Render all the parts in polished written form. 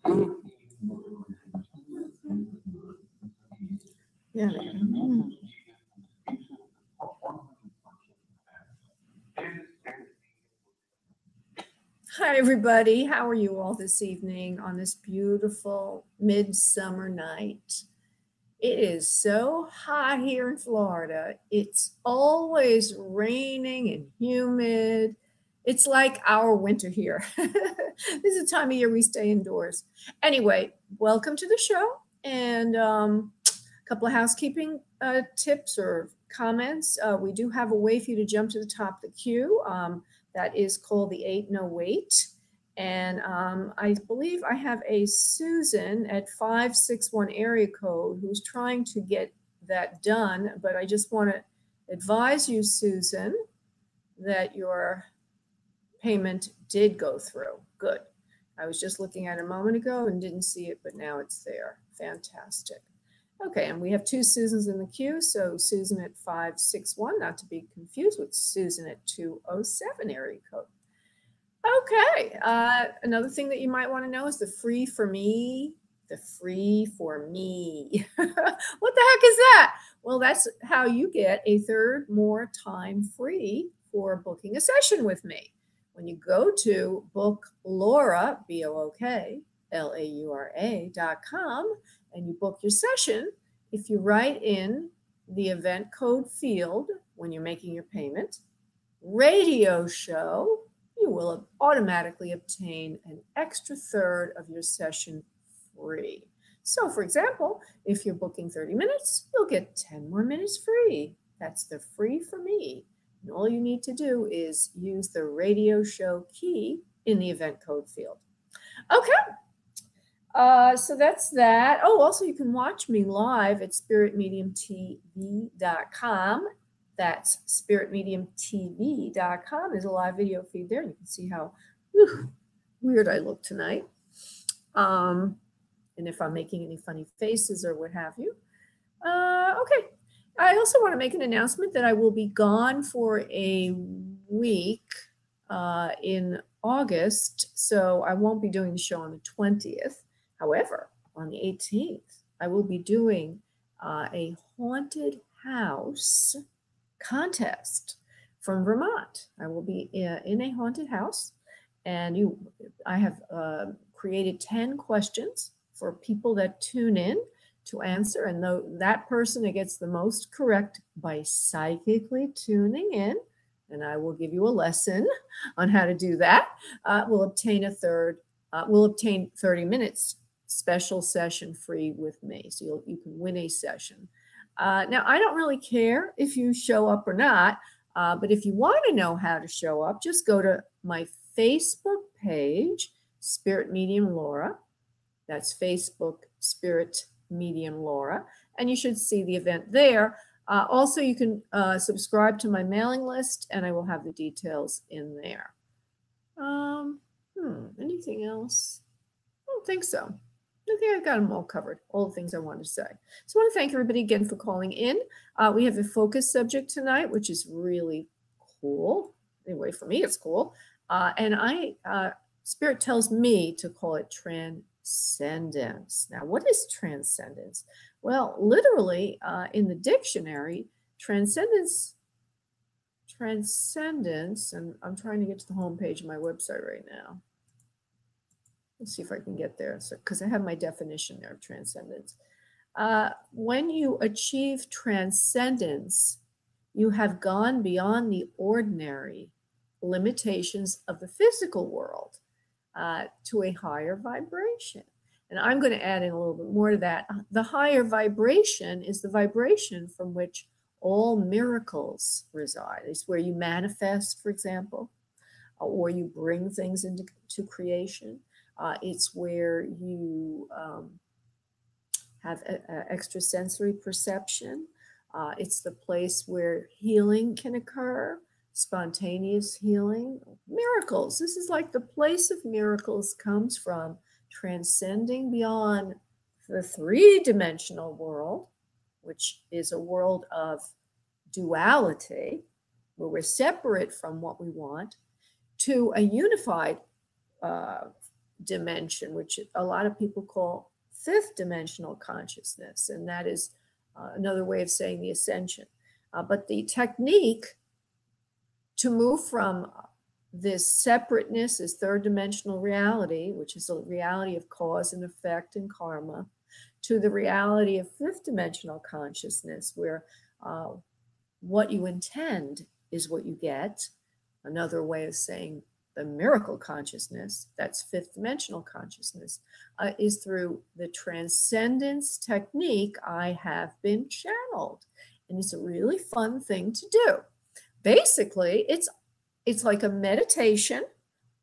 Yeah. Hi, everybody. How are you all this evening on this beautiful midsummer night? It is so hot here in Florida. It's always raining and humid. It's like our winter here. This is the time of year we stay indoors. Anyway, welcome to the show. And a couple of housekeeping tips or comments. We do have a way for you to jump to the top of the queue. That is called the 8 No Wait. And I believe I have a Susan at 561 area code who's trying to get that done. But I just want to advise you, Susan, that your payment did go through. Good. I was just looking at it a moment ago and didn't see it, but now it's there. Fantastic. Okay, and we have two Susans in the queue. So Susan at 561, not to be confused with Susan at 207 area code. Okay, another thing that you might want to know is the free for me. The free for me. What the heck is that? Well, that's how you get a third more time free for booking a session with me. When you go to book Laura, BOOKLAURA.com, and you book your session, if you write in the event code field when you're making your payment, radio show, you will automatically obtain an extra third of your session free. So, for example, if you're booking 30 minutes, you'll get 10 more minutes free. That's the free for me. And all you need to do is use the radio show key in the event code field. Okay. So that's that. Oh, also you can watch me live at spiritmediumtv.com. That's spiritmediumtv.com. There's a live video feed there. And you can see how weird I look tonight. And if I'm making any funny faces or what have you. Okay. I also want to make an announcement that I will be gone for a week in August. So I won't be doing the show on the 20th. However, on the 18th, I will be doing a haunted house contest from Vermont. I will be in a haunted house, and I have created 10 questions for people that tune in to answer, and that person that gets the most correct by psychically tuning in, and I will give you a lesson on how to do that, will obtain 30 minutes special session free with me. So you can win a session. Now, I don't really care if you show up or not, but if you want to know how to show up, just go to my Facebook page, Spirit Medium Laura. That's Facebook Spirit Medium Laura, and you should see the event there. Also, you can subscribe to my mailing list, and I will have the details in there. Anything else? I don't think so. I think I've got them all covered, all the things I wanted to say. So I want to thank everybody again for calling in. We have a focus subject tonight, which is really cool. Anyway, for me, it's cool. And Spirit tells me to call it Transcendence. Now, what is Transcendence? Well, literally, in the dictionary, Transcendence, and I'm trying to get to the homepage of my website right now. Let's see if I can get there. So, because I have my definition there of transcendence. When you achieve transcendence, you have gone beyond the ordinary limitations of the physical world to a higher vibration. And I'm going to add in a little bit more to that. The higher vibration is the vibration from which all miracles reside. It's where you manifest, for example, or you bring things into creation. It's where you have extrasensory perception. It's the place where healing can occur, spontaneous healing, miracles. This is like the place of miracles comes from transcending beyond the three-dimensional world, which is a world of duality, where we're separate from what we want, to a unified dimension, which a lot of people call fifth dimensional consciousness. And that is another way of saying the ascension. But the technique to move from this separateness, this third dimensional reality, which is a reality of cause and effect and karma, to the reality of fifth dimensional consciousness, where what you intend is what you get. Another way of saying the miracle consciousness, that's fifth dimensional consciousness, is through the transcendence technique. I have been channeled, and it's a really fun thing to do. Basically, it's like a meditation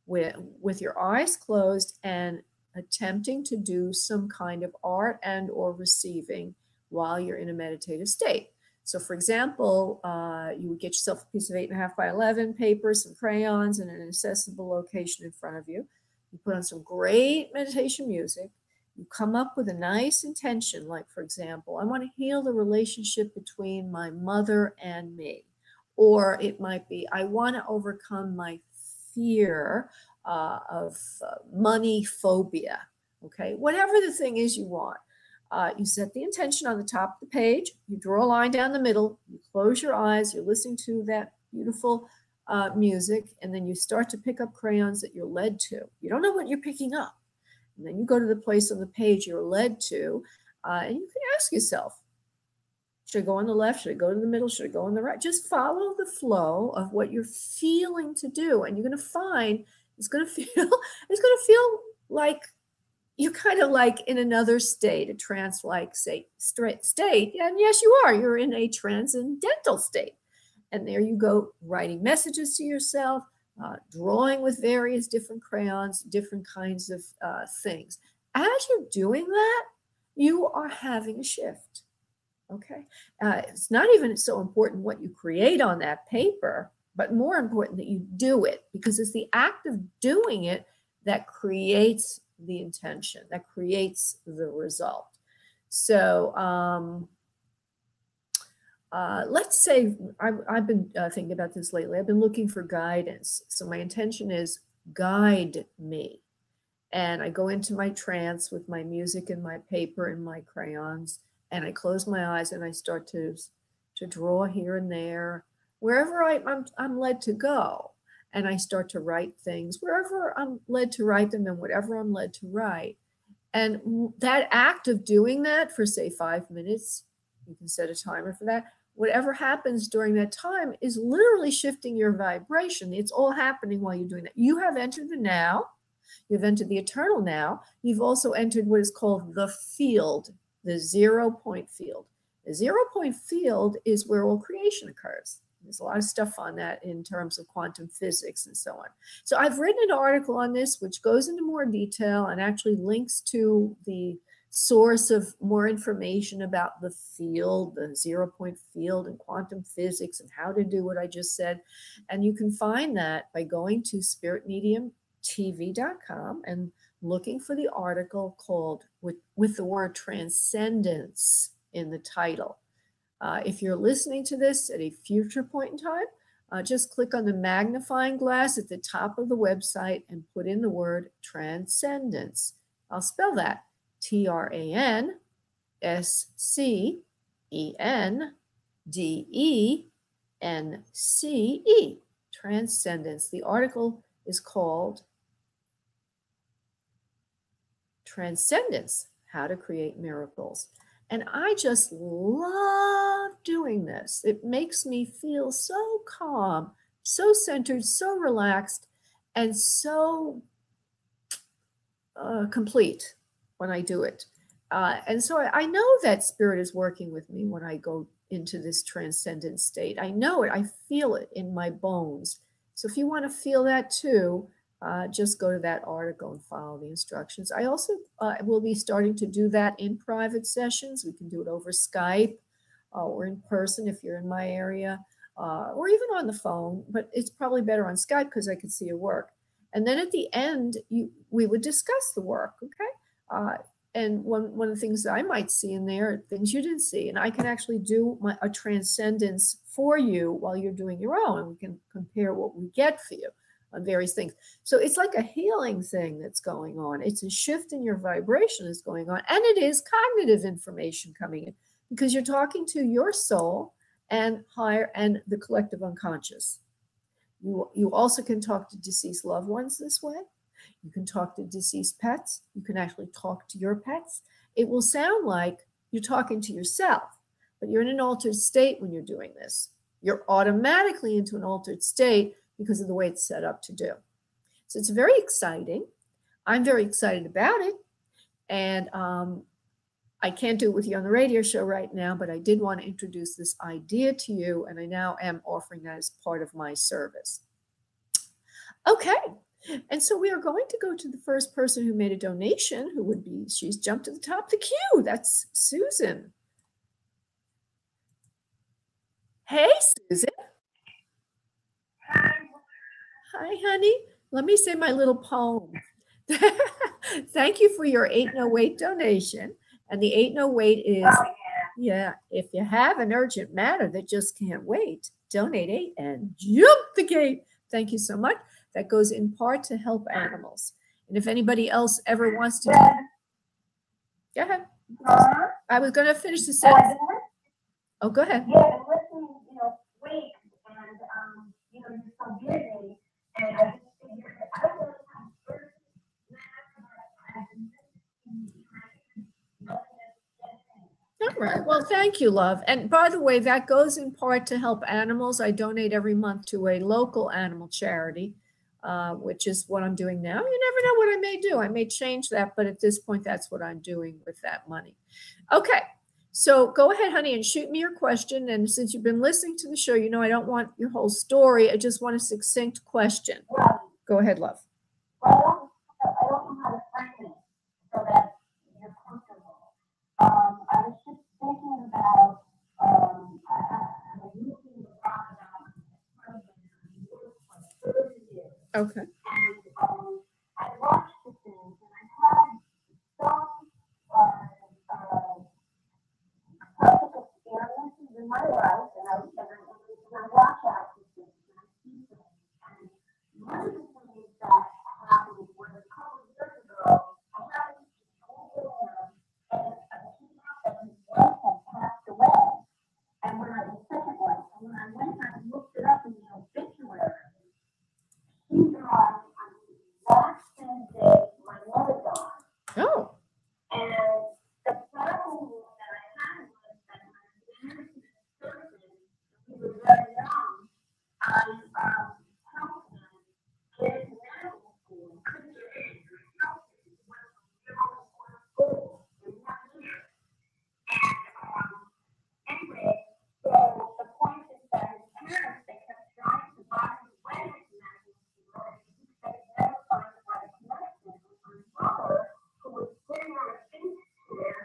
with your eyes closed and attempting to do some kind of art and or receiving while you're in a meditative state. So for example, you would get yourself a piece of 8.5 by 11 paper, some crayons, and an accessible location in front of you. You put on some great meditation music. You come up with a nice intention, like, for example, I want to heal the relationship between my mother and me. Or it might be, I want to overcome my fear of money phobia. Okay, whatever the thing is you want. You set the intention on the top of the page. You draw a line down the middle. You close your eyes. You're listening to that beautiful music. And then you start to pick up crayons that you're led to. You don't know what you're picking up. And then you go to the place on the page you're led to. And you can ask yourself, should I go on the left? Should I go to the middle? Should I go on the right? Just follow the flow of what you're feeling to do. And you're going to find it's going to feel like you're kind of like in another state, a trance-like state. And yes, you are. You're in a transcendental state. And there you go, writing messages to yourself, drawing with various different crayons, different kinds of things. As you're doing that, you are having a shift. Okay. It's not even so important what you create on that paper, but more important that you do it, because it's the act of doing it that creates the intention, that creates the result. So let's say I've been thinking about this lately. I've been looking for guidance. So my intention is guide me. And I go into my trance with my music and my paper and my crayons. And I close my eyes and I start to draw here and there, wherever I'm led to go. And I start to write things wherever I'm led to write them and whatever I'm led to write. And that act of doing that for, say, 5 minutes, you can set a timer for that. Whatever happens during that time is literally shifting your vibration. It's all happening while you're doing that. You have entered the now. You've entered the eternal now. You've also entered what is called the field, the 0 point field. The 0 point field is where all creation occurs. There's a lot of stuff on that in terms of quantum physics and so on. So I've written an article on this, which goes into more detail and actually links to the source of more information about the field, the 0 point field and quantum physics and how to do what I just said. And you can find that by going to spiritmediumtv.com and looking for the article called with the word transcendence in the title. If you're listening to this at a future point in time, just click on the magnifying glass at the top of the website and put in the word transcendence. I'll spell that TRANSCENDENCE, transcendence. The article is called Transcendence, How to Create Miracles. And I just love doing this. It makes me feel so calm, so centered, so relaxed, and so complete when I do it. And so I know that Spirit is working with me when I go into this transcendent state. I know it. I feel it in my bones. So if you want to feel that too, just go to that article and follow the instructions. I also will be starting to do that in private sessions. We can do it over Skype or in person if you're in my area, or even on the phone, but it's probably better on Skype because I can see your work. And then at the end, we would discuss the work, okay? And one of the things that I might see in there are things you didn't see, and I can actually do a transcendence for you while you're doing your own, and we can compare what we get for you. on various things. So it's like a healing thing that's going on. It's a shift in your vibration that's going on. And it is cognitive information coming in because you're talking to your soul and higher and the collective unconscious. You also can talk to deceased loved ones this way. You can talk to deceased pets. You can actually talk to your pets. It will sound like you're talking to yourself, but you're in an altered state when you're doing this. You're automatically into an altered state because of the way it's set up to do. So it's very exciting. I'm very excited about it. And I can't do it with you on the radio show right now, but I did want to introduce this idea to you, and I now am offering that as part of my service. Okay. And so we are going to go to the first person who made a donation, who would be, she's jumped to the top of the queue. That's Susan. Hey, Susan. Hi, honey. Let me say my little poem. Thank you for your 808 donation. And the 808 is, if you have an urgent matter that just can't wait, donate 8 and jump the gate. Thank you so much. That goes in part to help animals. And if anybody else ever wants to, go ahead. I was going to finish the sentence. Oh, go ahead. Yeah, I've listened, weeks, and you're so busy, and I just figured I would have first all right. Well, thank you, love. And by the way, that goes in part to help animals. I donate every month to a local animal charity, which is what I'm doing now. You never know what I may do. I may change that, but at this point, that's what I'm doing with that money. Okay. So go ahead, honey, and shoot me your question. And since you've been listening to the show, I don't want your whole story. I just want a succinct question. Go ahead, love. Well, I don't know how to frame it so that you're comfortable. I was just thinking about, Okay. And I watched the things, and I had some positive experiences in my life, and I watch out for things, and I see things. And one of the things that happened was a couple of years ago, I had and he that his wife had passed away. And when I was second wife, and when I went and looked it up in the obituary, he died on the last same day my mother died. Oh. And the problem that I had was that when I began to service, we were very young, I helped him get into medical school, couldn't get in, I helped him, he went from 0 to school in 1 year. And anyway, so the point is that his parents, they kept trying to buy his way into medical school, and they never found the right connection with my mother, who was sitting on a pink chair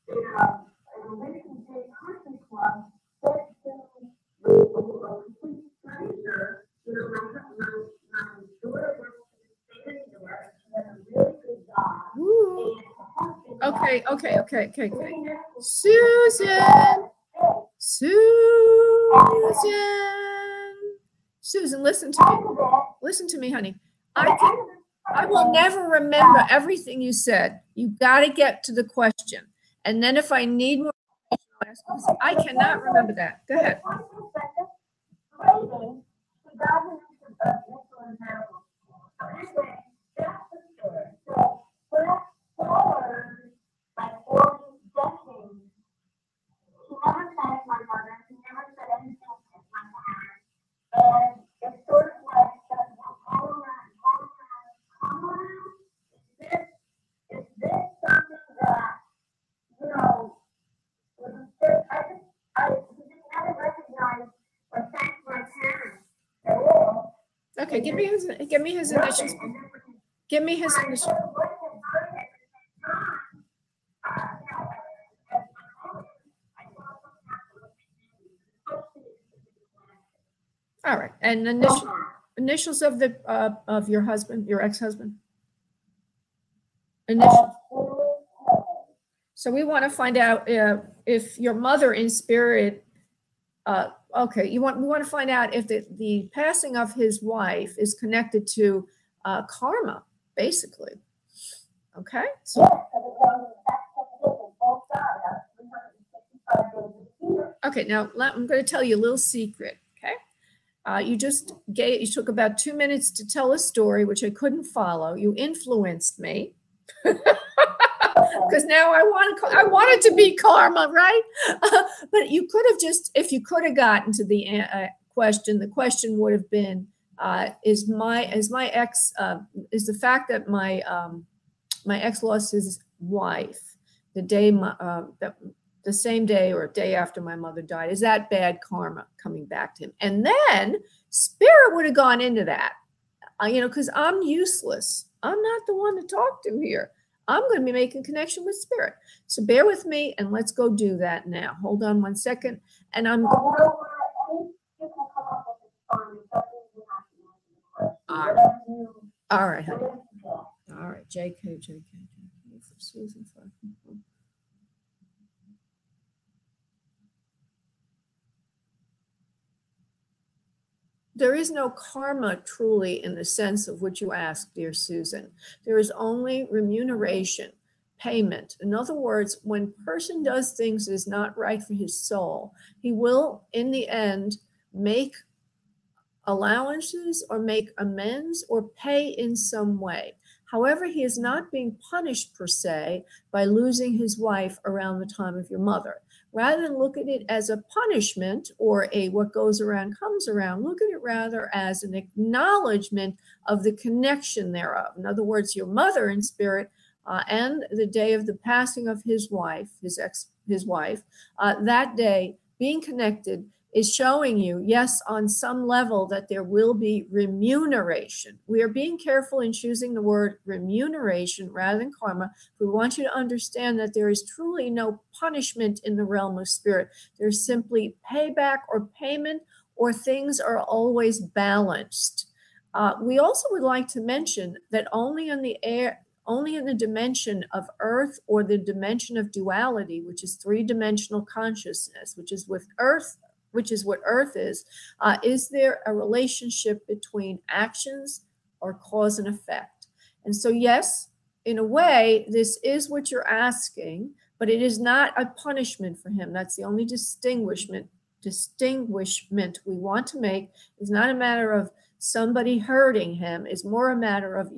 in a Lincoln Day country club, said to a complete stranger, my daughter works for the state of New York, she has a really good job. Okay. Susan, listen to me. Listen to me, honey. I will never remember everything you said. You got to get to the question. And then if I need more, I'll ask you. I cannot remember that. Go ahead. Like all these decades, he never thanked my mother. He never said anything to my parents. And it's sort of like that all around. Is this something that, I just never recognized or thanked my parents at all. Okay, give me his initials. Give me his initials. All right, and initials of the of your husband, your ex-husband. Initials. So we want to find out if your mother in spirit okay, we want to find out if the passing of his wife is connected to karma, basically. Okay, so Yes, because it goes back to both sides. 365 days a year. okay, now I'm going to tell you a little secret. Okay, you took about 2 minutes to tell a story which I couldn't follow. You influenced me. Because now I want it to be karma, right? But you could have just, if you could have gotten to the question, the question would have been, is the fact that my ex lost his wife the day the same day or day after my mother died, is that bad karma coming back to him? And then spirit would have gone into that, because I'm useless. I'm not the one to talk to here. I'm going to be making connection with spirit. So bear with me and let's go do that now. Hold on 1 second. And I'm going. All right, honey. All right, JK. For Susan. There is no karma truly in the sense of what you asked, dear Susan. There is only remuneration, payment. In other words, when a person does things that is not right for his soul, he will, in the end, make allowances or make amends or pay in some way. However, he is not being punished per se by losing his wife around the time of your mother. Rather than look at it as a punishment or a what goes around comes around, look at it rather as an acknowledgement of the connection thereof. In other words, your mother in spirit and the day of the passing of his wife, his wife, that day being connected is showing you, yes, on some level that there will be remuneration. We are being careful in choosing the word remuneration rather than karma. We want you to understand that there is truly no punishment in the realm of spirit. There's simply payback or payment, or things are always balanced. We also would like to mention that only in the dimension of earth, or the dimension of duality, which is three-dimensional consciousness, which is what earth is there a relationship between actions or cause and effect? And so, yes, in a way, this is what you're asking, but it is not a punishment for him. That's the only distinguishment we want to make. It's not a matter of somebody hurting him. It's more a matter of,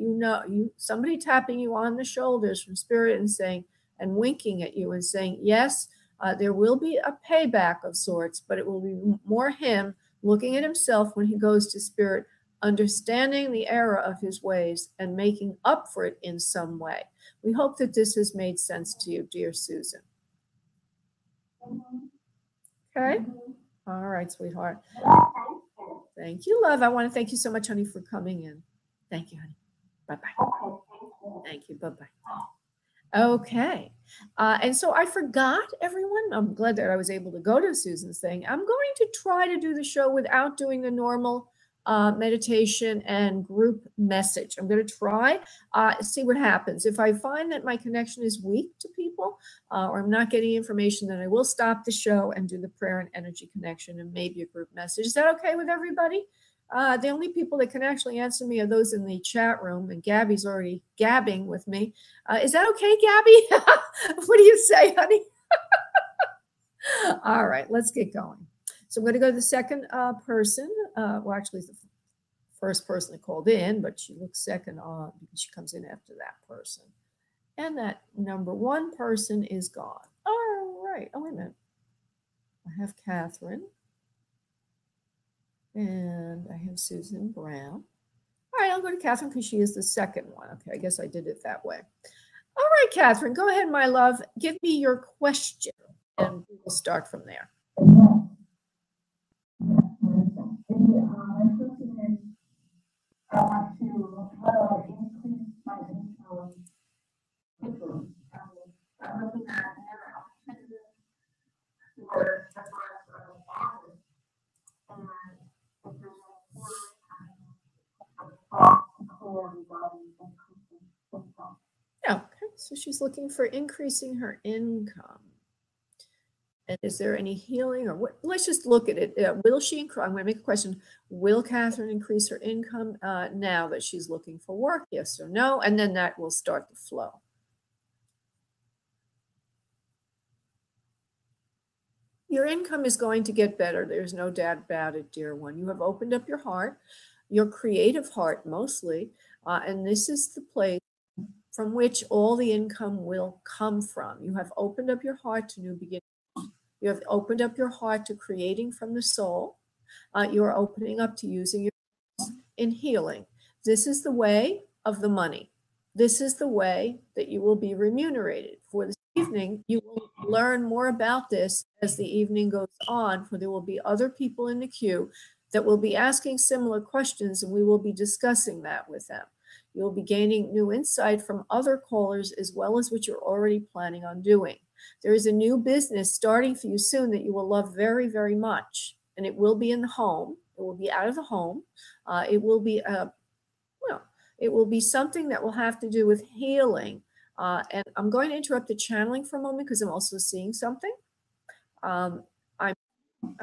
somebody tapping you on the shoulders from spirit and saying, and winking at you and saying, yes, there will be a payback of sorts, but it will be more him looking at himself when he goes to spirit, understanding the error of his ways and making up for it in some way. We hope that this has made sense to you, dear Susan. Okay? All right, sweetheart. Thank you, love. I want to thank you so much, honey, for coming in. Thank you, honey. Bye-bye. Thank you. Bye-bye. Okay. And so I forgot, everyone. I'm glad that I was able to go to Susan's thing. I'm going to try to do the show without doing the normal meditation and group message. I'm going to try, see what happens. If I find that my connection is weak to people or I'm not getting information, then I will stop the show and do the prayer and energy connection and maybe a group message. Is that okay with everybody? The only people that can actually answer me are those in the chat room, and Gabby's already gabbing with me. Is that okay, Gabby? What do you say, honey? All right, let's get going. So I'm going to go to the second person. Well, actually, it's the first person that called in, but she looks second on because she comes in after that person. And that number one person is gone. All right. Oh, wait a minute. I have Catherine. And I have Susan Brown. All right, I'll go to Catherine because she is the second one. Okay, I guess I did it that way. All right, Catherine, go ahead, my love. Give me your question, and we'll start from there. I want to, how do I increase my income quickly? I'm looking at now for the first office, and if there's Okay, so she's looking for increasing her income. And is there any healing or what? Let's just look at it. Will she increase? I'm going to make a question. Will Catherine increase her income now that she's looking for work? Yes or no? And then that will start the flow. Your income is going to get better. There's no doubt about it, dear one. You have opened up your heart, your creative heart mostly, and this is the place from which all the income will come from. You have opened up your heart to new beginnings. You have opened up your heart to creating from the soul. You are opening up to using your in healing. This is the way of the money. This is the way that you will be remunerated. For this evening, you will learn more about this as the evening goes on, for there will be other people in the queue that will be asking similar questions, and we will be discussing that with them. You'll be gaining new insight from other callers as well as what you're already planning on doing. There is a new business starting for you soon that you will love very, very much, and it will be in the home. It will be out of the home. It will be it will be something that will have to do with healing. And I'm going to interrupt the channeling for a moment because I'm also seeing something. I'm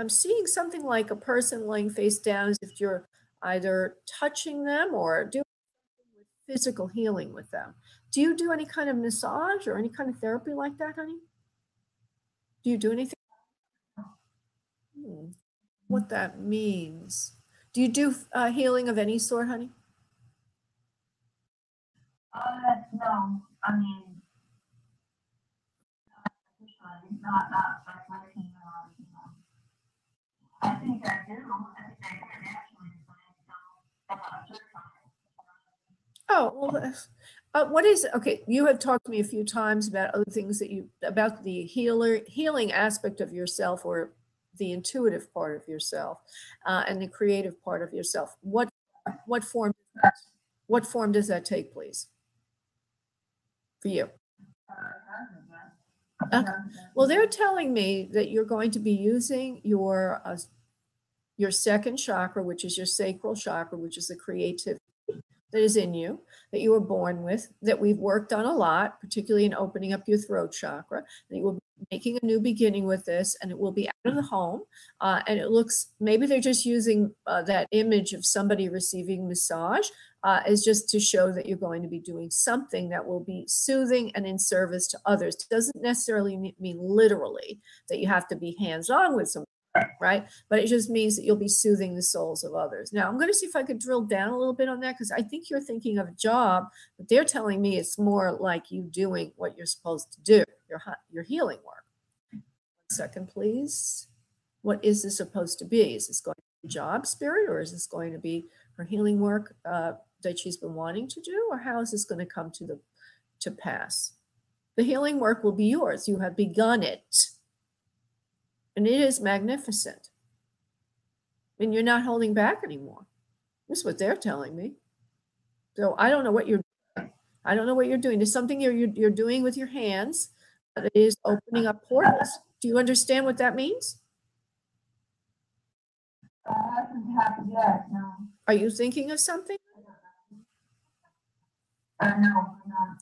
seeing something like a person laying face down as if you're either touching them or doing physical healing with them. Do you do any kind of massage or any kind of therapy like that, honey? Do you do anything? What that means. Do you do healing of any sort, honey? No, I mean, not like my team, you know. I think I do. I think I can actually, but I'm not certified. Oh, well, what is okay? You have talked to me a few times about other things that you about the healing aspect of yourself, or the intuitive part of yourself, and the creative part of yourself. What form? What form does that take, please, for you? Okay. Well, they're telling me that you're going to be using your second chakra, which is your sacral chakra, which is the creativity that is in you, that you were born with, that we've worked on a lot, particularly in opening up your throat chakra. That you will be making a new beginning with this, and it will be out of the home. And it looks, maybe they're just using that image of somebody receiving massage as just to show that you're going to be doing something that will be soothing and in service to others. It doesn't necessarily mean literally that you have to be hands-on with somebody, right? But it just means that you'll be soothing the souls of others. Now, I'm going to see if I could drill down a little bit on that, because I think you're thinking of a job, but they're telling me it's more like you doing what you're supposed to do, your healing work. 1 second, please. What is this supposed to be? Is this going to be job, Spirit, or is this going to be her healing work that she's been wanting to do, or how is this going to come to pass? The healing work will be yours. You have begun it. And it is magnificent. And you're not holding back anymore. This is what they're telling me. So I don't know what you're doing. I don't know what you're doing. There's something you're doing with your hands that is opening up portals. Do you understand what that means? Hasn't happened yet, no. Are you thinking of something? No, I'm not.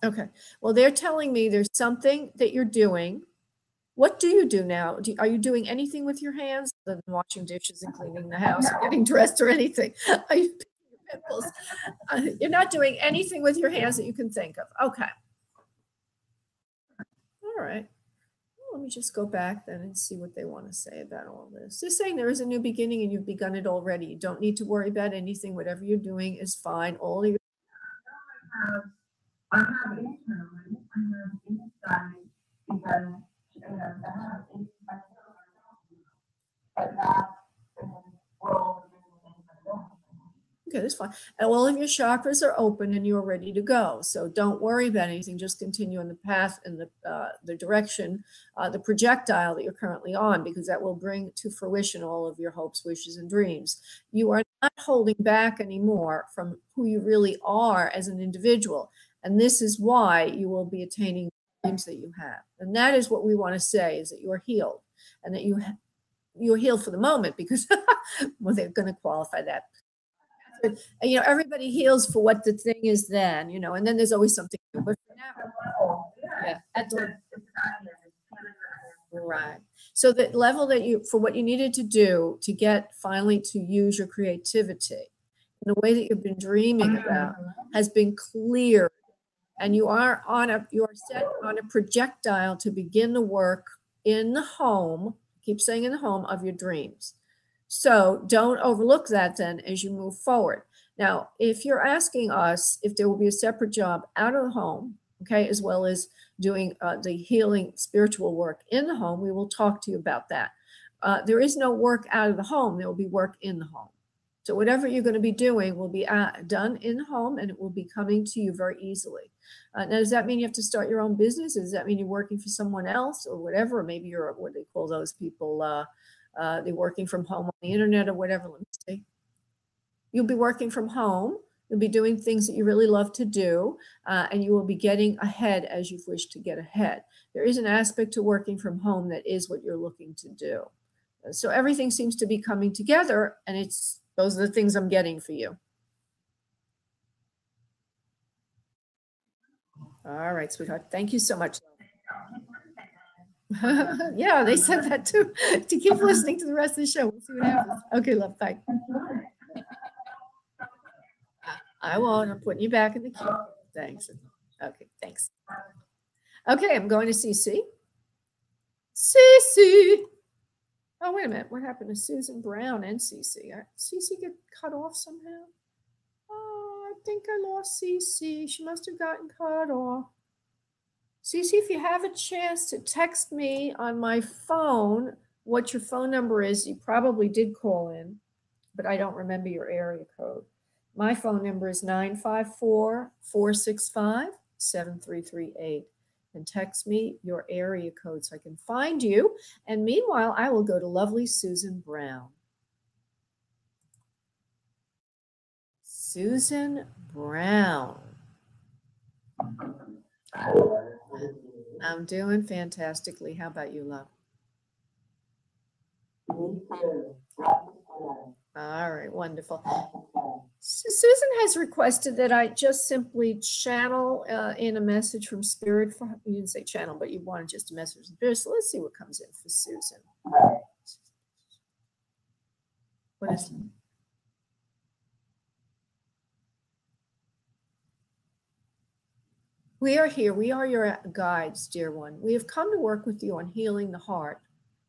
Okay. Well, they're telling me there's something that you're doing. What do you do now? Are you doing anything with your hands other than washing dishes and cleaning the house, or getting dressed, or anything? Are you picking your pimples? You're not doing anything with your hands that you can think of. Okay. All right. Well, let me just go back then and see what they want to say about all this. They're saying there is a new beginning and you've begun it already. You don't need to worry about anything. Whatever you're doing is fine. All your I have internally, I have inside, because I have inside, but not in the world of anybody else. Okay, that's fine. And all of your chakras are open and you're ready to go. So don't worry about anything. Just continue on the path and the direction, the projectile that you're currently on, because that will bring to fruition all of your hopes, wishes, and dreams. You are not holding back anymore from who you really are as an individual. And this is why you will be attaining the dreams that you have. And that is what we want to say, is that you're healed, and that you're healed for the moment, because well, they're going to qualify that. Everybody heals for what the thing is then, and then there's always something new. But for now, yeah, Right. So the level that you, for what you needed to do to get finally to use your creativity in the way that you've been dreaming about has been cleared. And you are set on a projectile to begin the work in the home, keep saying in the home of your dreams. So don't overlook that then as you move forward. Now, if you're asking us if there will be a separate job out of the home, okay, as well as doing the healing spiritual work in the home, we will talk to you about that. There is no work out of the home, there will be work in the home. So whatever you're going to be doing will be done in the home, and it will be coming to you very easily. Now, does that mean you have to start your own business? Does that mean you're working for someone else or whatever? Or maybe you're, what they call those people, they're working from home on the internet or whatever. Let me see. You'll be working from home. You'll be doing things that you really love to do, and you will be getting ahead as you've wished to get ahead. There is an aspect to working from home that is what you're looking to do. So everything seems to be coming together, and those are the things I'm getting for you. All right, sweetheart. Thank you so much. Yeah, they said that too. To keep listening to the rest of the show. We'll see what happens. Okay, love. Bye. I won't. I'm putting you back in the queue. Thanks. Okay, thanks. Okay, I'm going to CC. CC. Oh, wait a minute. What happened to Susan Brown and CC? CC get cut off somehow? Oh, I think I lost CC. She must have gotten cut off. CC, if you have a chance to text me on my phone what your phone number is, you probably did call in, but I don't remember your area code. My phone number is 954-465-7338. And text me your area code so I can find you. And meanwhile, I will go to lovely Susan Brown. Susan Brown. I'm doing fantastically. How about you, love? All right, wonderful. Susan has requested that I just simply channel in a message from Spirit. You didn't say channel, but you wanted just a message from Spirit. So let's see what comes in for Susan. What is it? We are here. We are your guides, dear one. We have come to work with you on healing the heart,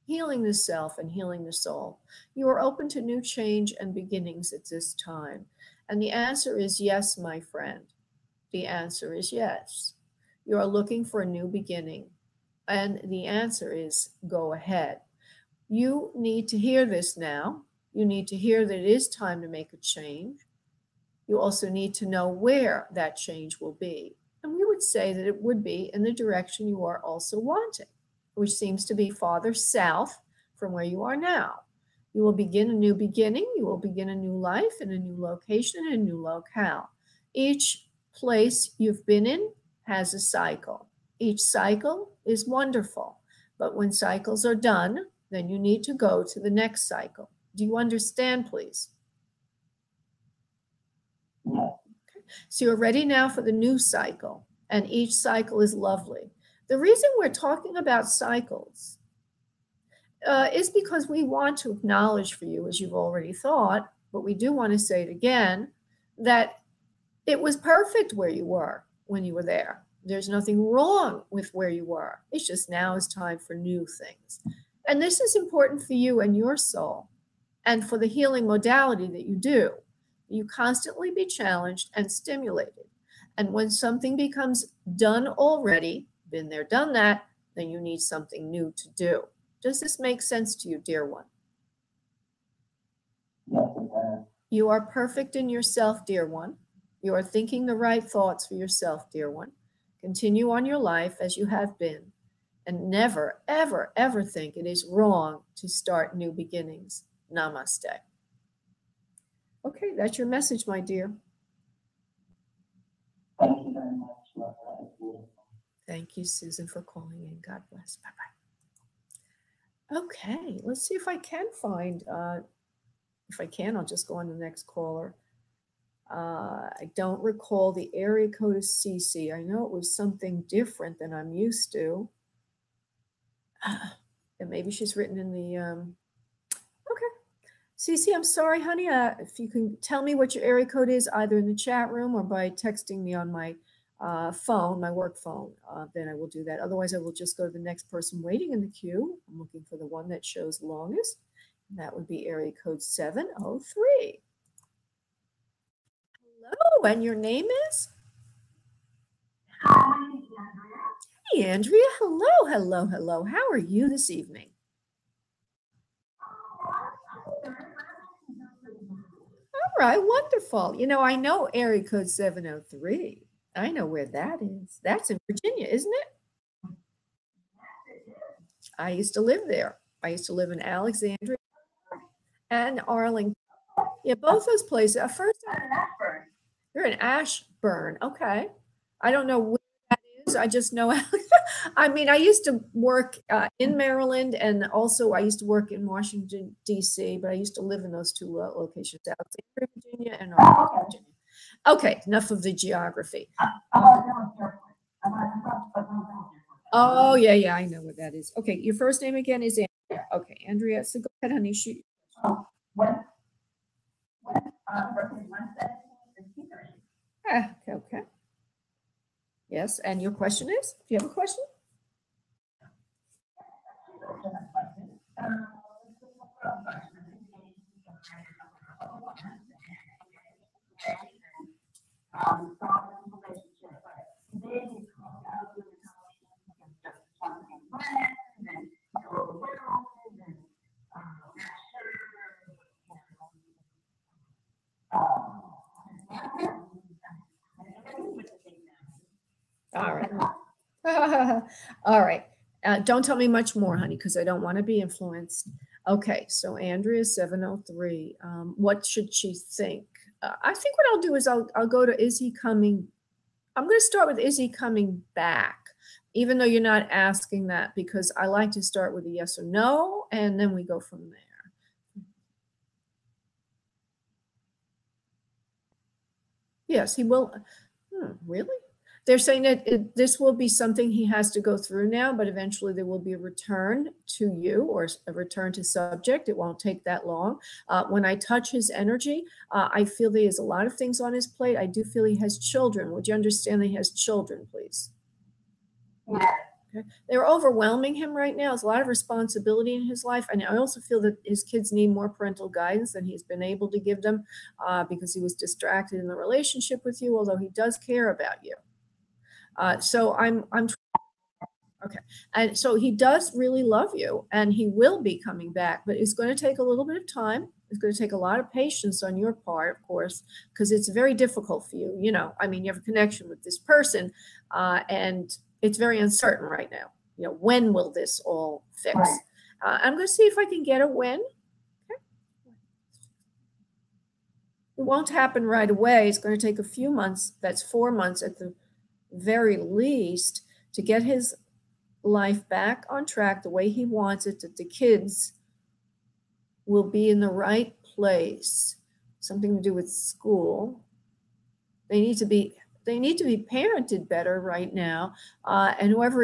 healing the self, and healing the soul. You are open to new change and beginnings at this time. And the answer is yes, my friend. The answer is yes. You are looking for a new beginning. And the answer is go ahead. You need to hear this now. You need to hear that it is time to make a change. You also need to know where that change will be. And we would say that it would be in the direction you are also wanting, which seems to be farther south from where you are now. You will begin a new beginning. You will begin a new life in a new location and a new locale. Each place you've been in has a cycle. Each cycle is wonderful. But when cycles are done, then you need to go to the next cycle. Do you understand, please? So you're ready now for the new cycle, and each cycle is lovely. The reason we're talking about cycles is because we want to acknowledge for you, as you've already thought, but we do want to say it again, that it was perfect where you were when you were there. There's nothing wrong with where you were. It's just now is time for new things. And this is important for you and your soul, and for the healing modality that you do. You constantly be challenged and stimulated. And when something becomes done already, been there, done that, then you need something new to do. Does this make sense to you, dear one? You are perfect in yourself, dear one. You are thinking the right thoughts for yourself, dear one. Continue on your life as you have been. And never, ever, ever think it is wrong to start new beginnings. Namaste. Okay, that's your message, my dear. Thank you very much. Thank you, Susan, for calling in. God bless. Bye-bye. Okay, let's see if I can find, if I can, I'll just go on to the next caller. I don't recall the area code of CC. I know it was something different than I'm used to. And maybe she's written in the, okay. Cece, I'm sorry, honey. If you can tell me what your area code is, either in the chat room or by texting me on my phone, my work phone, then I will do that. Otherwise, I will just go to the next person waiting in the queue. I'm looking for the one that shows longest. And that would be area code 703. Hello, and your name is? Hi, Andrea. Hey, Andrea. Hello, hello, hello. How are you this evening? All right, wonderful. You know, I know area code 703. I know where that is. That's in Virginia, isn't it? I used to live there. I used to live in Alexandria and Arlington. Yeah, both those places. First, you're in Ashburn. Okay. I don't know where that is. I just know. I mean, I used to work in Maryland, and also I used to work in Washington, D.C., but I used to live in those two locations, Alexandria, Virginia, and Arlington, Virginia. Okay, enough of the geography. Oh, yeah, I know what that is. Okay, your first name again is Andrea. Okay, Andrea, so go ahead, honey. Shoot. Okay. Yes, and your question is? Do you have a question? All right. All right. Don't tell me much more, honey, because I don't want to be influenced. Okay, so Andrea 703. What should she think? I think what I'll do is I'll go to is he coming? I'm going to start with is he coming back? Even though you're not asking that, because I like to start with a yes or no, and then we go from there. Yes, he will. Really? They're saying that this will be something he has to go through now, but eventually there will be a return to you or a return to subject. It won't take that long. When I touch his energy, I feel that he has a lot of things on his plate. I do feel he has children. Would you understand that he has children, please? Yeah. Okay. They're overwhelming him right now. There's a lot of responsibility in his life. And I also feel that his kids need more parental guidance than he's been able to give them because he was distracted in the relationship with you, although he does care about you. So I'm okay. And so he does really love you and he will be coming back, but it's going to take a little bit of time. It's going to take a lot of patience on your part, of course, because it's very difficult for you. You know, I mean, you have a connection with this person and it's very uncertain right now. You know, when will this all fix? Right. I'm going to see if I can get a when. Okay. It won't happen right away. It's going to take a few months. That's 4 months at the very least to get his life back on track the way he wants it, that the kids will be in the right place. Something to do with school. They need to be parented better right now. And whoever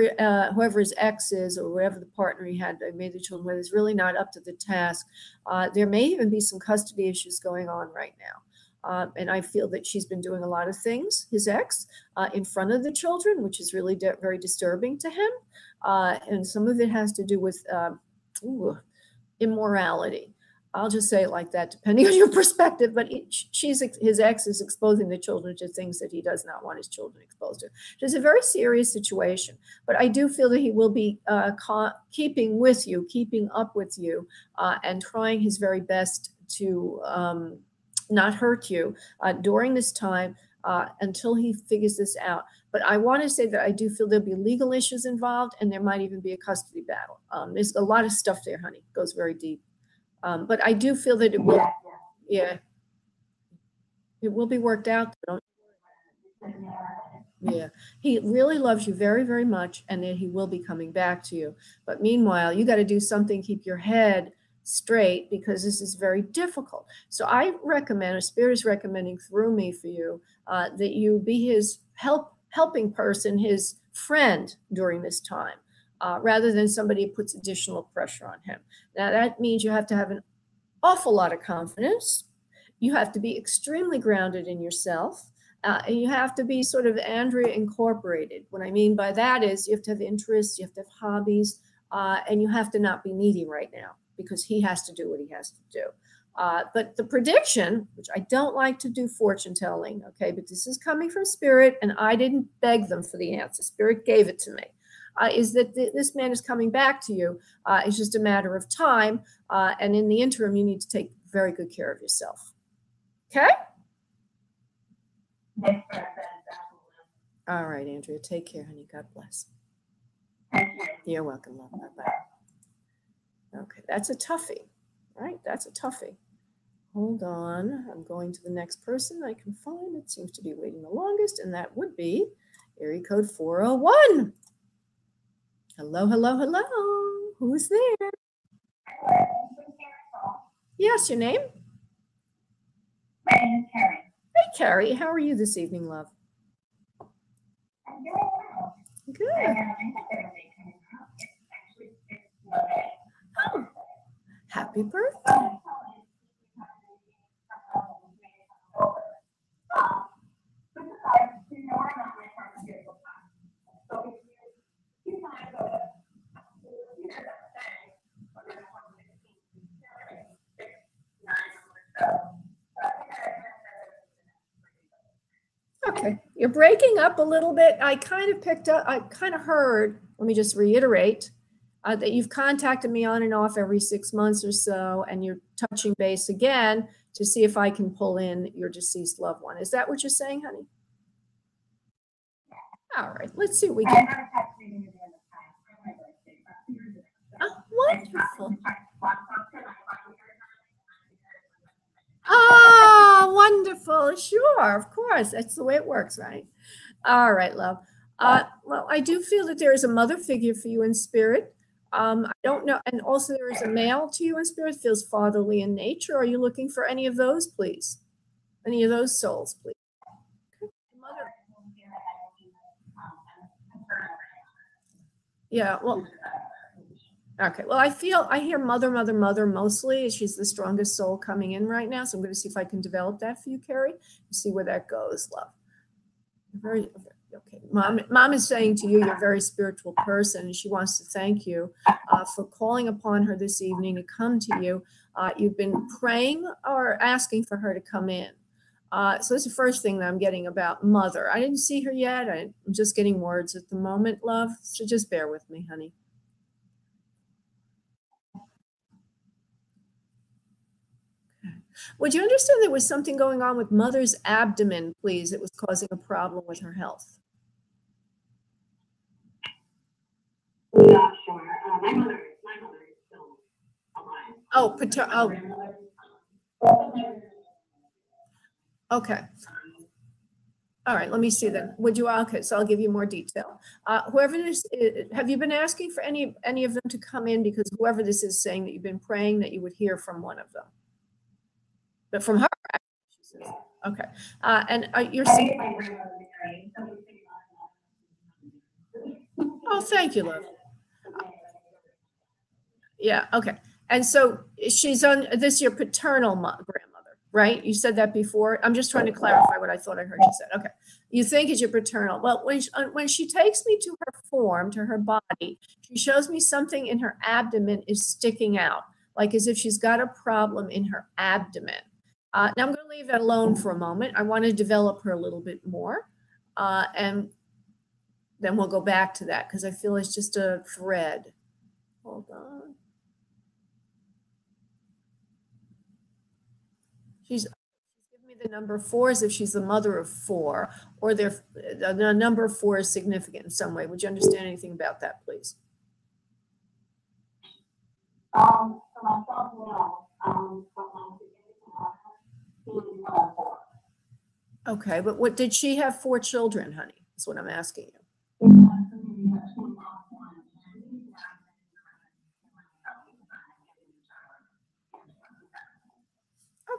his ex is or whoever the partner he had made the children with is really not up to the task. There may even be some custody issues going on right now. And I feel that she's been doing a lot of things, his ex, in front of the children, which is really very disturbing to him. And some of it has to do with immorality. I'll just say it like that, depending on your perspective. But his ex is exposing the children to things that he does not want his children exposed to. It's a very serious situation. But I do feel that he will be keeping up with you, and trying his very best to not hurt you during this time until he figures this out. But I want to say that I do feel there'll be legal issues involved, and there might even be a custody battle. There's a lot of stuff there, honey. It goes very deep. But I do feel that it will, it will be worked out. Yeah, he really loves you very, very much, and that he will be coming back to you. But meanwhile, you got to do something, keep your head straight, because this is very difficult. So I recommend, a spirit is recommending through me for you, that you be his helping person, his friend during this time. rather than somebody who puts additional pressure on him. Now, that means you have to have an awful lot of confidence. You have to be extremely grounded in yourself. And you have to be sort of Andrea incorporated. What I mean by that is you have to have interests, you have to have hobbies, and you have to not be needy right now because he has to do what he has to do. But the prediction, which I don't like to do fortune telling, okay, but this is coming from Spirit, and I didn't beg them for the answer. Spirit gave it to me. Is that this man is coming back to you. It's just a matter of time. And in the interim, you need to take very good care of yourself. Okay? All right, Andrea. Take care, honey. God bless. You're welcome, love. Bye-bye. Okay, that's a toughie, right? That's a toughie. Hold on. I'm going to the next person I can find. It seems to be waiting the longest, and that would be area code 401. Hello, hello, hello. Who's there? Yes, your name? My name is Karen. Hey, Carrie. How are you this evening, love? I'm doing well. Good. Oh, happy birthday. Okay, you're breaking up a little bit. I kind of picked up, I kind of heard, let me just reiterate, that you've contacted me on and off every 6 months or so, and you're touching base again to see if I can pull in your deceased loved one. Is that what you're saying, honey? All right, let's see what we get. Oh, wonderful. Oh, wonderful. Sure, of course. That's the way it works, right? All right, love. Well, I do feel that there is a mother figure for you in spirit. I don't know. And also there is a male to you in spirit, feels fatherly in nature. Are you looking for any of those, please? Any of those souls, please? Mother. Yeah, well, okay. Well, I hear mother, mother, mother mostly. She's the strongest soul coming in right now. So I'm going to see if I can develop that for you, Carrie, and see where that goes, love. Very okay. Mom is saying to you, you're a very spiritual person, and she wants to thank you for calling upon her this evening to come to you. You've been praying or asking for her to come in. So that's the first thing that I'm getting about mother. I didn't see her yet. I'm just getting words at the moment, love. So just bear with me, honey. Would you understand there was something going on with mother's abdomen, please? It was causing a problem with her health. Yeah, sure. My mother is still alive. Okay. All right, let me see then. Would you, okay, so I'll give you more detail. Whoever this is, have you been asking for any of them to come in? Because whoever this is saying that you've been praying that you would hear from one of them. But from her, she says. Okay. And you're seeing. Oh, thank you, love. Yeah, okay. And so she's on this your paternal grandmother, right? You said that before. I'm just trying to clarify what I thought I heard you said. Okay. You think it's your paternal. Well, when she takes me to her form, to her body, she shows me something in her abdomen is sticking out, like as if she's got a problem in her abdomen. Now I'm going to leave that alone for a moment. I want to develop her a little bit more. And then we'll go back to that because I feel it's just a thread. Hold on. She's giving me the number 4 as if she's the mother of 4, or the number 4 is significant in some way. Would you understand anything about that, please? Okay, but what did she have 4 children, honey? That's what I'm asking you.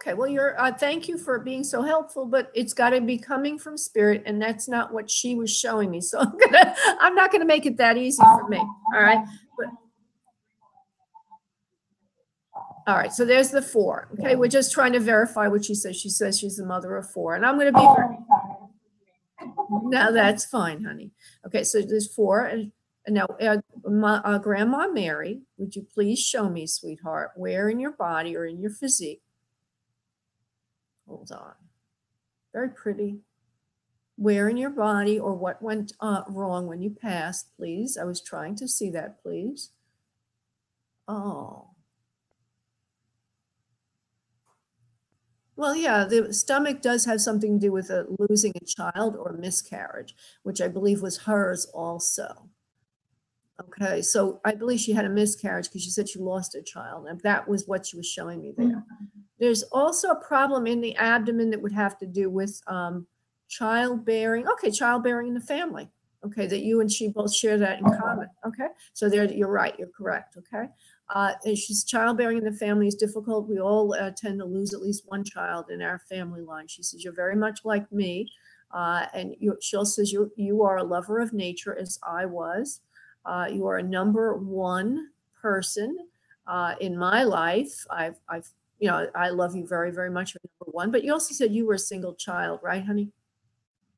Okay, well, you're thank you for being so helpful, but it's got to be coming from spirit, and that's not what she was showing me. So I'm not gonna make it that easy for me. All right. But, all right, so there's the 4. Okay, we're just trying to verify what she says. She says she's the mother of 4, and I'm gonna be no, that's fine, honey. Okay, so there's 4, and now, Grandma Mary, would you please show me, sweetheart, where in your body or in your physique? Hold on. Very pretty. Where in your body or what went wrong when you passed, please? I was trying to see that, please. Oh. Well, yeah, the stomach does have something to do with losing a child or miscarriage, which I believe was hers also. Okay, so I believe she had a miscarriage because she said she lost a child, and that was what she was showing me there. There's also a problem in the abdomen that would have to do with childbearing. Okay, childbearing in the family. Okay, that you and she both share that in common. Okay, so there, you're right, you're correct. Okay, and she's childbearing in the family is difficult. We all tend to lose at least one child in our family line. She says you're very much like me, and she also says you are a lover of nature as I was. You are a number 1 person in my life. I've, I love you very, very much. You're number 1, but you also said you were a single child, right, honey?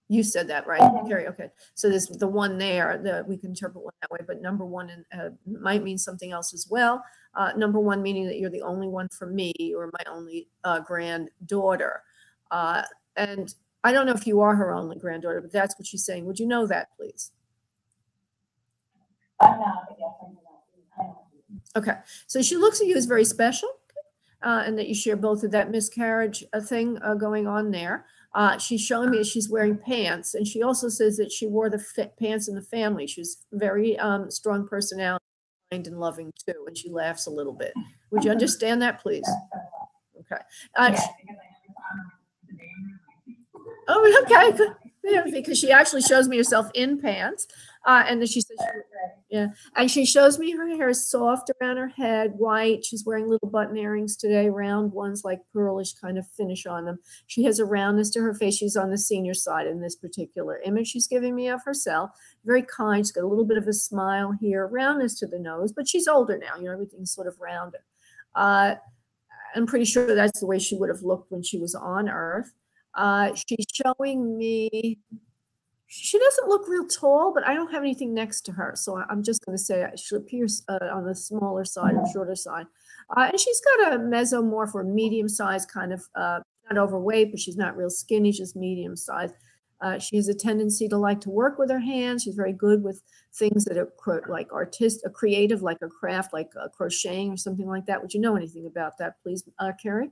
You said that, right? Carrie, okay. So there's the 1 there that we can interpret one that way, but number 1 might mean something else as well. Number 1 meaning that you're the only one for me or my only granddaughter. And I don't know if you are her only granddaughter, but that's what she's saying. Would you know that, please? Okay, so she looks at you as very special, and that you share both of that miscarriage thing going on there. She's showing me she's wearing pants, and she also says that she wore the pants in the family. She's very strong personality, kind and loving too, and she laughs a little bit. Would you understand that, please? Okay. Oh, okay, good. Yeah, because she actually shows me herself in pants, and then she says, yeah, and she shows me her hair is soft around her head, white. She's wearing little button earrings today, round ones, like pearlish kind of finish on them. She has a roundness to her face. She's on the senior side in this particular image she's giving me of herself. Very kind. She's got a little bit of a smile here, roundness to the nose, but she's older now. Everything's sort of rounded. I'm pretty sure that's the way she would have looked when she was on Earth. She's showing me, she doesn't look real tall, but I don't have anything next to her. So I'm just going to say she appears on the smaller side or shorter side. And she's got a mesomorph or medium size kind of, not overweight, but she's not real skinny, just medium size. She has a tendency to like to work with her hands. She's very good with things that are like creative, like a craft, like crocheting or something like that. Would you know anything about that, please, Carrie?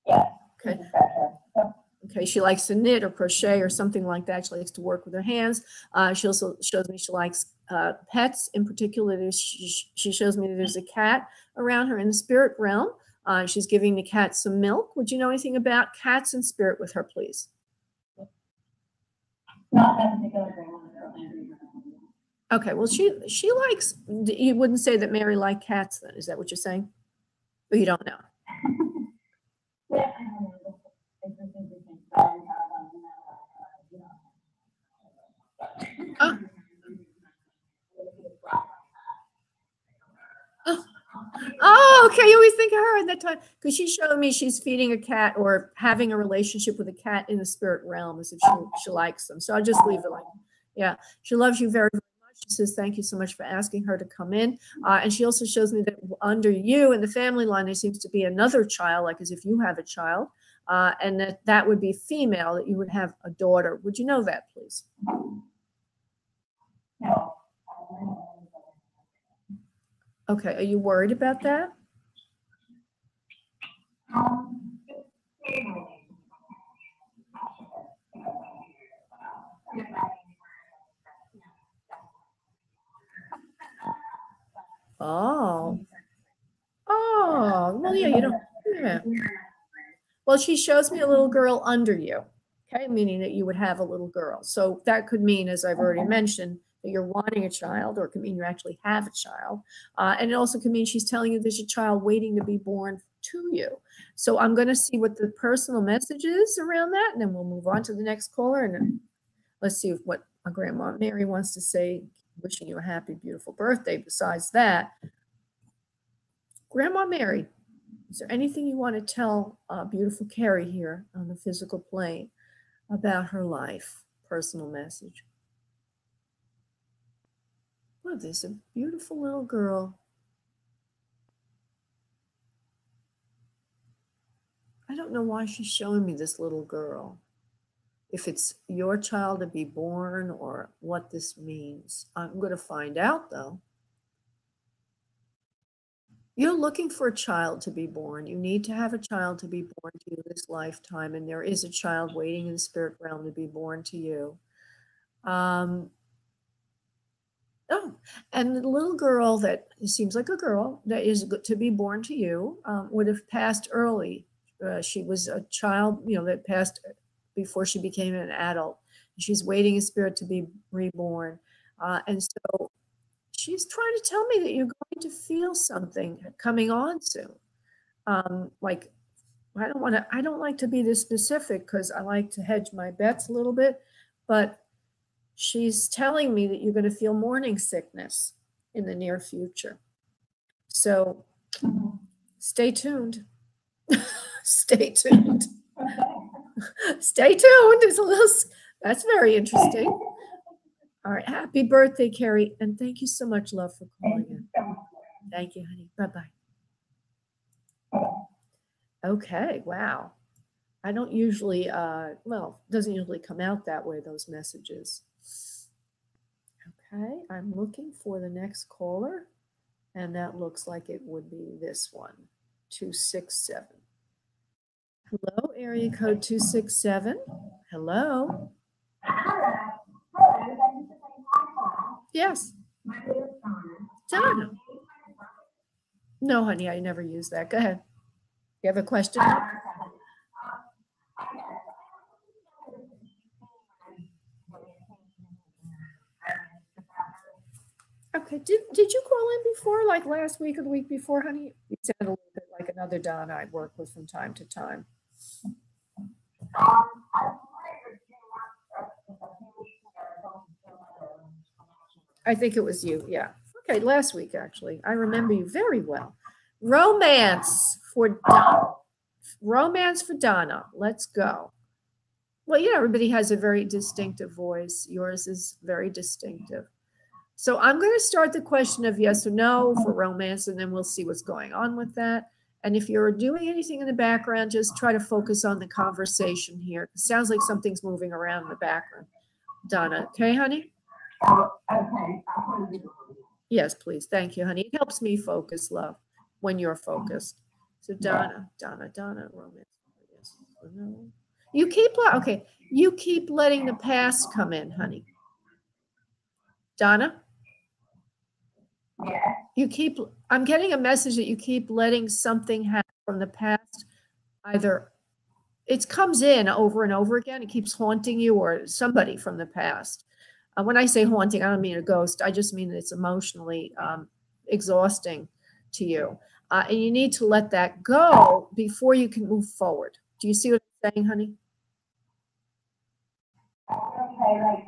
Yeah. Okay. Okay, she likes to knit or crochet or something like that. She likes to work with her hands. She also shows me she likes pets. In particular, she shows me that there's a cat around her in the spirit realm. She's giving the cat some milk. Would you know anything about cats and spirit with her, please? Not that particular grandmother. Okay, well, she likes, you wouldn't say that Mary liked cats then. Is that what you're saying? Or you don't know? Yeah, Oh. Oh, okay. You always think of her in that time because she's showing me she's feeding a cat or having a relationship with a cat in the spirit realm as if she likes them. So I'll just leave it like, yeah, she loves you very, very much. She says thank you so much for asking her to come in. And she also shows me that under you in the family line, there seems to be another child, like as if you have a child, and that would be female, that you would have a daughter. Would you know that, please? No. Okay, are you worried about that? Oh. Oh, well, yeah, you don't, yeah. Well, she shows me a little girl under you, okay, meaning that you would have a little girl. So that could mean, as I've already mentioned, that you're wanting a child, or it could mean you actually have a child. And it also could mean she's telling you there's a child waiting to be born to you. So I'm going to see what the personal message is around that, and then we'll move on to the next caller. And let's see what my Grandma Mary wants to say, wishing you a happy, beautiful birthday. Besides that, Grandma Mary, is there anything you want to tell beautiful Carrie here on the physical plane about her life? Personal message. Well, there's a beautiful little girl. I don't know why she's showing me this little girl. If it's your child to be born or what this means. I'm going to find out, though. You're looking for a child to be born. You need to have a child to be born to you this lifetime, and there is a child waiting in the spirit realm to be born to you. Oh, and the little girl that seems like a girl that is to be born to you would have passed early. She was a child, that passed before she became an adult. She's waiting in spirit to be reborn. And so she's trying to tell me that you're going to feel something coming on soon. Like, I don't like to be this specific because I like to hedge my bets a little bit, but she's telling me that you're going to feel morning sickness in the near future. So stay tuned. Stay tuned. Stay tuned. That's very interesting. All right. Happy birthday, Carrie. And thank you so much, love, for calling in. Thank you, honey. Bye-bye. Okay. Wow. I don't usually, doesn't usually come out that way, those messages. Okay. I'm looking for the next caller. And that looks like it would be this one, 267. Hello, area code 267. Hello. Yes. Donna. No, honey, I never use that. Go ahead. You have a question? Okay. Did you call in before, like last week or the week before, honey? You sound a little bit like another Donna I work with from time to time. I think it was you. Yeah. Okay. Last week, actually. I remember you very well. Romance for Donna. Romance for Donna. Let's go. Well, everybody has a very distinctive voice. Yours is very distinctive. So I'm going to start the question of yes or no for romance, and then we'll see what's going on with that. And if you're doing anything in the background, just try to focus on the conversation here. It sounds like something's moving around in the background. Donna, okay, honey? Okay. Yes, please. Thank you, honey. It helps me focus, love, when you're focused. So Donna, romance. Yes. No. You keep letting the past come in, honey. Donna? Yeah. I'm getting a message that you keep letting something happen from the past. Either it comes in over and over again, it keeps haunting you, or somebody from the past. When I say haunting, I don't mean a ghost. I just mean that it's emotionally exhausting to you. And you need to let that go before you can move forward. Do you see what I'm saying, honey? Okay,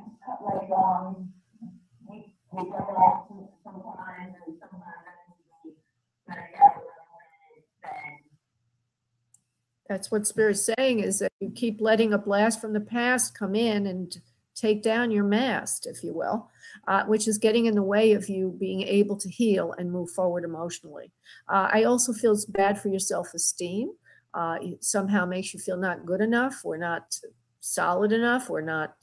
we go back sometimes and That's what Spirit's saying, is that you keep letting a blast from the past come in and take down your mast, if you will, which is getting in the way of you being able to heal and move forward emotionally. I also feel it's bad for your self-esteem. It somehow makes you feel not good enough, or not solid enough, or not,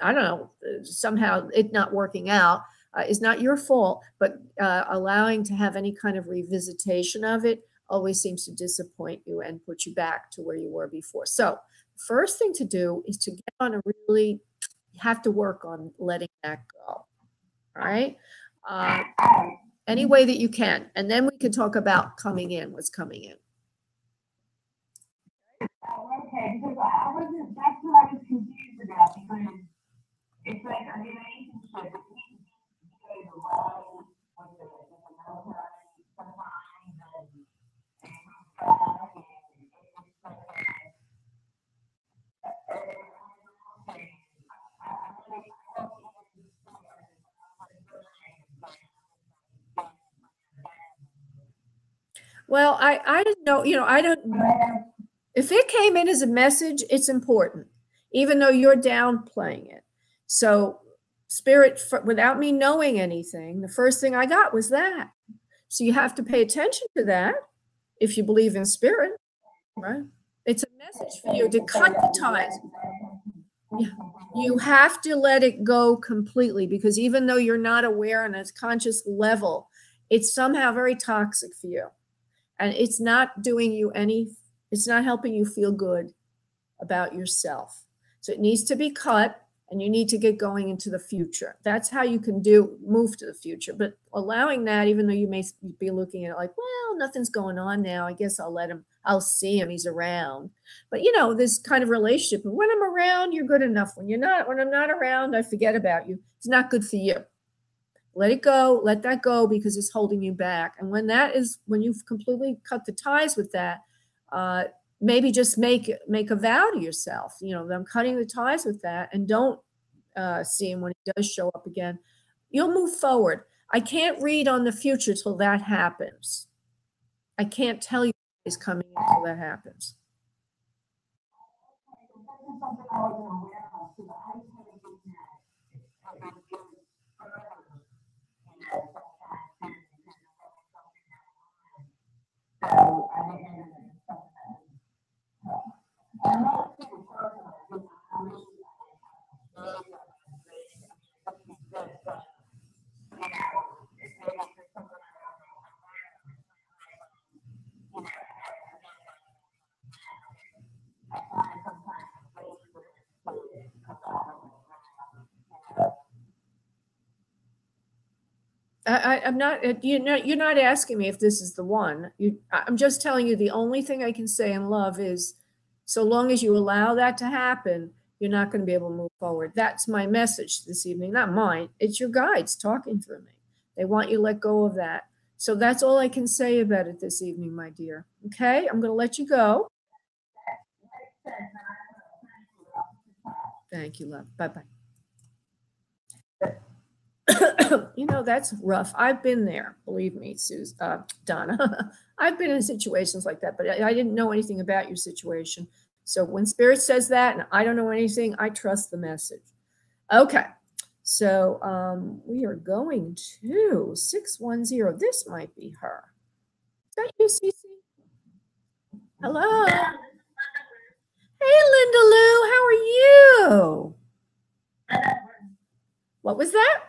I don't know, somehow it not working out is not your fault, but allowing to have any kind of revisitation of it always seems to disappoint you and put you back to where you were before. So first thing to do is to get on a really, you have to work on letting that go. All right. Any way that you can. And then we can talk about coming in, what's coming in. Okay, because that's what I was confused about, because it's like a relationship, it needs to be the way with the military sometimes, and Well, I don't know, I don't, if it came in as a message, it's important, even though you're downplaying it. So spirit, without me knowing anything, the first thing I got was that. So you have to pay attention to that if you believe in spirit, right? It's a message for you to cut the ties. You have to let it go completely, because even though you're not aware on a conscious level, it's somehow very toxic for you. And it's not doing you it's not helping you feel good about yourself. So it needs to be cut, and you need to get going into the future. That's how you can move to the future. But allowing that, even though you may be looking at it like, well, nothing's going on now, I guess I'll see him, he's around. But this kind of relationship, when I'm around, you're good enough. When I'm not around, I forget about you. It's not good for you. Let it go, let that go, because it's holding you back. And when you've completely cut the ties with that, maybe just make a vow to yourself, that I'm cutting the ties with that, and don't see him when he does show up again. You'll move forward. I can't read on the future till that happens. I can't tell you what is coming until that happens. I'm not, you're not asking me if this is the one. I'm just telling you, the only thing I can say in love is, so long as you allow that to happen, you're not going to be able to move forward. That's my message this evening, not mine. It's your guides talking through me. They want you to let go of that. So that's all I can say about it this evening, my dear. Okay, I'm going to let you go. Thank you, love. Bye-bye. That's rough. I've been there, believe me, Donna. I've been in situations like that, but I didn't know anything about your situation. So when Spirit says that and I don't know anything, I trust the message. Okay. So we are going to 610. This might be her. Is that you, Cece? Hello. Hey, Linda Lou. How are you? What was that?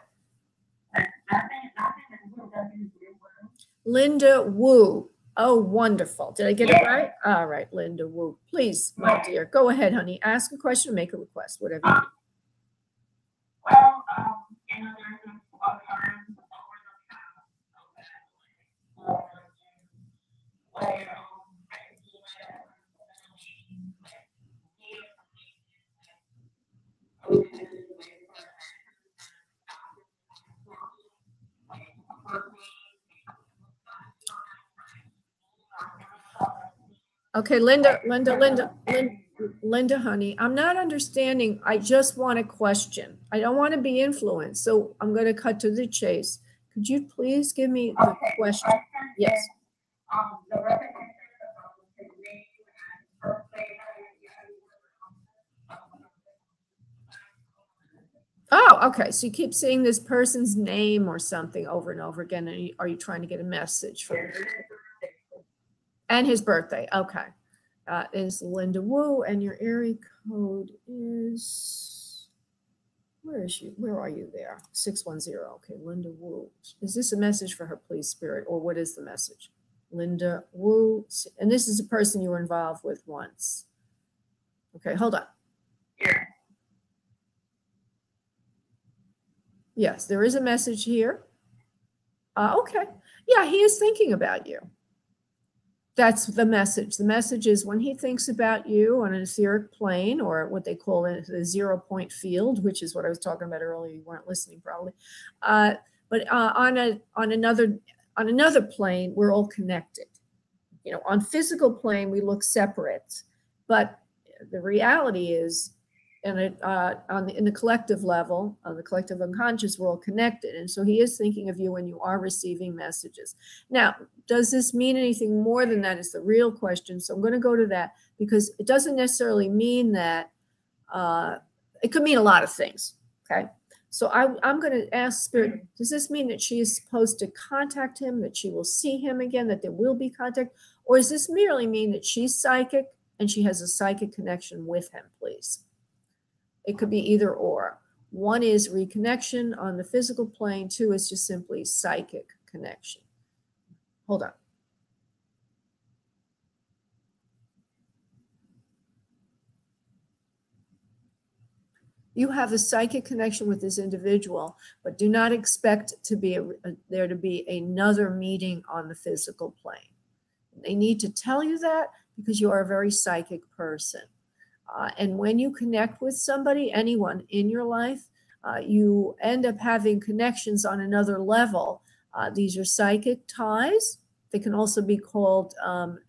Linda Wu. Oh, wonderful. Did I get it right? All right, Linda Wu. Please, my dear, go ahead, honey. Ask a question or make a request, whatever you need. Well, there's a time where Okay, Linda, honey, I'm not understanding. I just want a question. I don't want to be influenced. So I'm going to cut to the chase. Could you please give me the question? Yes. Oh, okay. So you keep saying this person's name or something over and over again. And are you trying to get a message from him? And his birthday. Okay. Is Linda Wu, and your area code is, where is you? Where are you there? 610. Okay, Linda Wu. Is this a message for her, please, Spirit, or what is the message? Linda Wu, and this is a person you were involved with once. Okay, hold on. Yes, there is a message here. Okay. Yeah, he is thinking about you. That's the message. The message is when he thinks about you on an etheric plane, or what they call a 0-point field, which is what I was talking about earlier. You weren't listening probably. But on another plane, we're all connected. On physical plane, we look separate. But the reality is and in the collective level, on the collective unconscious, we're all connected. And so he is thinking of you when you are receiving messages. Now, does this mean anything more than that is the real question. So I'm going to go to that, because it doesn't necessarily mean that. It could mean a lot of things. Okay. So I'm going to ask Spirit, does this mean that she is supposed to contact him, that she will see him again, that there will be contact? Or does this merely mean that she's psychic and she has a psychic connection with him, please? It could be either or. One is reconnection on the physical plane. Two is just simply psychic connection. Hold on. You have a psychic connection with this individual, but do not expect to be there to be another meeting on the physical plane. They need to tell you that because you are a very psychic person. And when you connect with somebody, anyone in your life, you end up having connections on another level. These are psychic ties. They can also be called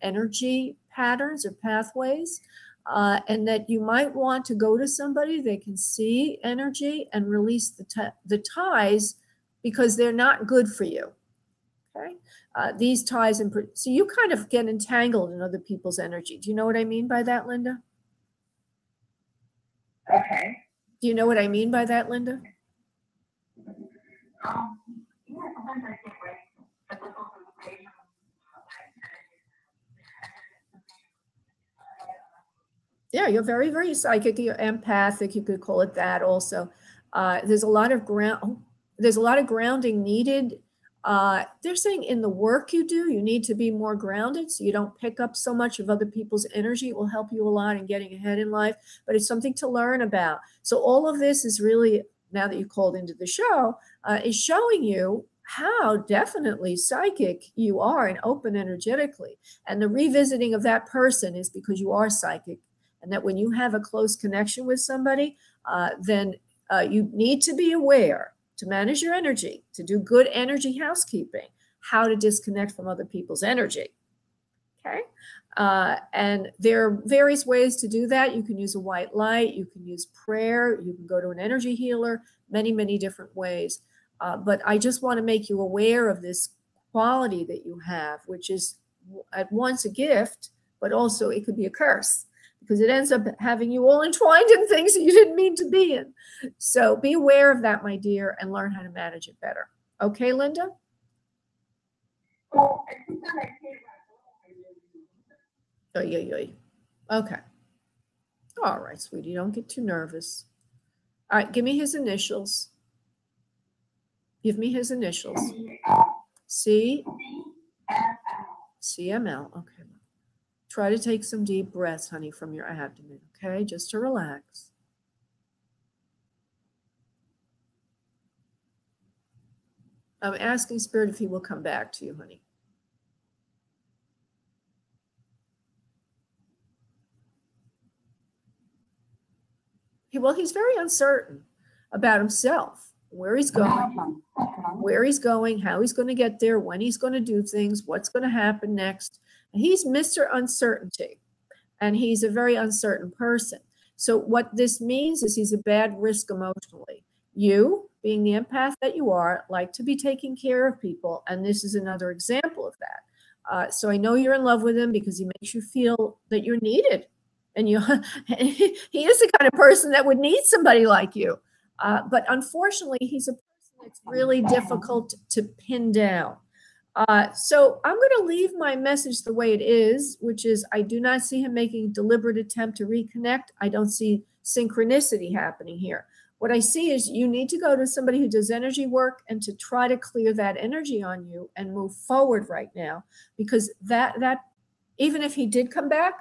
energy patterns or pathways. And that you might want to go to somebody they can see energy and release the ties, because they're not good for you. Okay, these ties, so you kind of get entangled in other people's energy. Do you know what I mean by that, Linda? Okay. Do you know what I mean by that, Linda? Yeah, you're very, very psychic. You're empathic. You could call it that also. There's a lot of grounding needed. They're saying in the work you do, you need to be more grounded so you don't pick up so much of other people's energy. It will help you a lot in getting ahead in life, but it's something to learn about. So all of this is really, now that you called into the show, is showing you how definitely psychic you are and open energetically. And the revisiting of that person is because you are psychic. And that when you have a close connection with somebody, then you need to be aware to manage your energy, to do good energy housekeeping, how to disconnect from other people's energy. Okay. And there are various ways to do that. You can use a white light, you can use prayer, you can go to an energy healer, many, many different ways. But I just want to make you aware of this quality that you have, which is at once a gift, but also it could be a curse, because it ends up having you all entwined in things that you didn't mean to be in. So be aware of that, my dear, and learn how to manage it better. Okay, Linda? Oh, Okay. All right, sweetie, don't get too nervous. All right, give me his initials. Give me his initials. CML. Okay. Try to take some deep breaths, honey, from your abdomen, okay? Just to relax. I'm asking Spirit if he will come back to you, honey. Well, he's very uncertain about himself, where he's going, how he's going to get there, when he's going to do things, what's going to happen next. He's Mr. Uncertainty, and he's a very uncertain person. So what this means is he's a bad risk emotionally. You, being the empath that you are, like to be taking care of people, and this is another example of that. So I know you're in love with him because he makes you feel that you're needed. And he is the kind of person that would need somebody like you. But unfortunately, he's a person that's really difficult to pin down. So I'm going to leave my message the way it is, which is I do not see him making a deliberate attempt to reconnect. I don't see synchronicity happening here. What I see is you need to go to somebody who does energy work and to try to clear that energy on you and move forward right now, because that even if he did come back,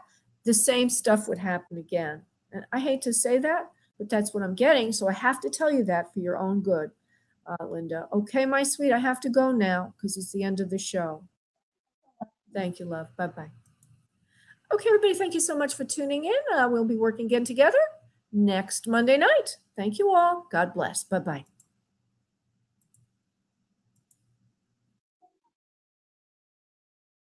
the same stuff would happen again. And I hate to say that, but that's what I'm getting. So I have to tell you that for your own good, Linda. Okay, my sweet, I have to go now because it's the end of the show. Thank you, love. Bye-bye. Okay, everybody, thank you so much for tuning in. We'll be working again together next Monday night. Thank you all. God bless. Bye-bye.